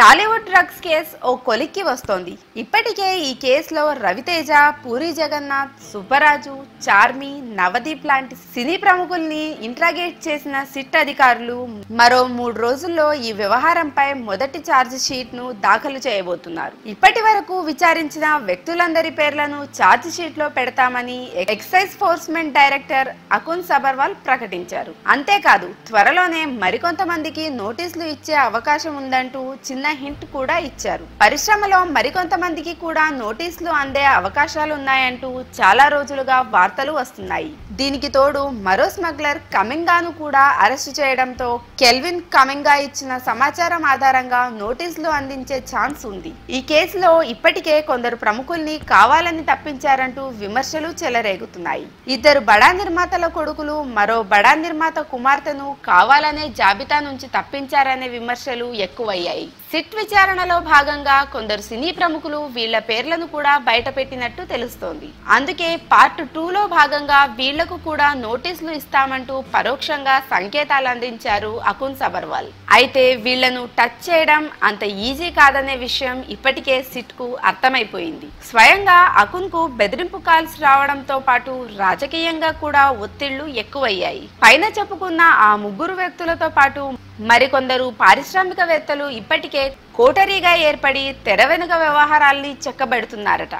Tollywood drugs case ఓ కొలిక్కి వస్తోంది. ఇప్పటికే ఈ కేసులో రవితేజ, పూరి జగన్నాథ్, సుబ్బరాజు, చార్మి, నవదీప్ లాంటి సినీ ప్రముఖుల్ని ఇంట్రాగేట్ చేసిన సిట్ అధికారులు మరో 3 రోజుల్లో ఈ వ్యవహారంపై మొదటి ఛార్జ్ షీట్ ను దాఖలు చేయబోతున్నారు. ఇప్పటి వరకు విచారించిన వ్యక్తులందరి పేర్లను ఛార్జ్ షీట్ లో పెడతామని ఎక్సైజ్ ఫోర్స్మెంట్ డైరెక్టర్ అకున్ సబర్వాల్ ప్రకటించారు. అంతేకాదు త్వరలోనే మరికొంతమందికి నోటీసులు ఇచ్చే అవకాశం ఉందంటూ చిన్న హింట్ కూడా ఇచ్చారు. పరిశ్రమలో మరికొంతమందికి కూడా నోటీసులు అందే అవకాశాలు ఉన్నాయంటూ చాలా రోజులుగా వార్తలు వస్తున్నాయి. దీనికి తోడు మరో స్మగ్లర్ కమింగాను కూడా అరెస్టు చేయడంతో కెల్విన్ కమింగా ఇచ్చిన సమాచారం ఆధారంగా నోటీసులు అందించే ఛాన్స్ ఉంది. ఈ కేసులో ఇప్పటికే కొందరు ప్రముఖుల్ని కావాలని తప్పించారంటూ విమర్శలు చెలరేగుతున్నాయి. 2 బడా నిర్మాతల కొడుకులు మరో బడా నిర్మాత కుమార్తెను కావాలనే జాబితా నుంచి తప్పించారనే విమర్శలు ఎక్కువయ్యాయి. సిట్ విచారణలో భాగంగా కొందరు సినీ ప్రముఖులు వీళ్ల పేర్లను కూడా బయటపెట్టినట్టు తెలుస్తోంది. అందుకే పార్ట్ 2లో భాగంగా వీళ్లకు కూడా నోటీసులు ఇస్తామంటూ పరోక్షంగా సంకేతాలు అందించారు అకున్ సబర్వాల్. అయితే వీళ్లను టచ్ చేయడం అంత ఈజీ కాదనే విషయం ఇప్పటికే సిట్ కు అర్థమైపోయింది. స్వయంగా అకున్ కు బెదిరింపు కాల్స్ రావడంతో పాటు రాజకీయంగా కూడా ఒత్తిళ్లు ఎక్కువయ్యాయి. పైన చెప్పుకున్న ఆ 3 వ్యక్తులతో పాటు మరికొందరు పారిశ్రామికవేత్తలు ఇప్పటికే కోటరీగా ఏర్పడి తెర వెనుక వ్యవహారాల్ని చెక్కబెడుతున్నారట.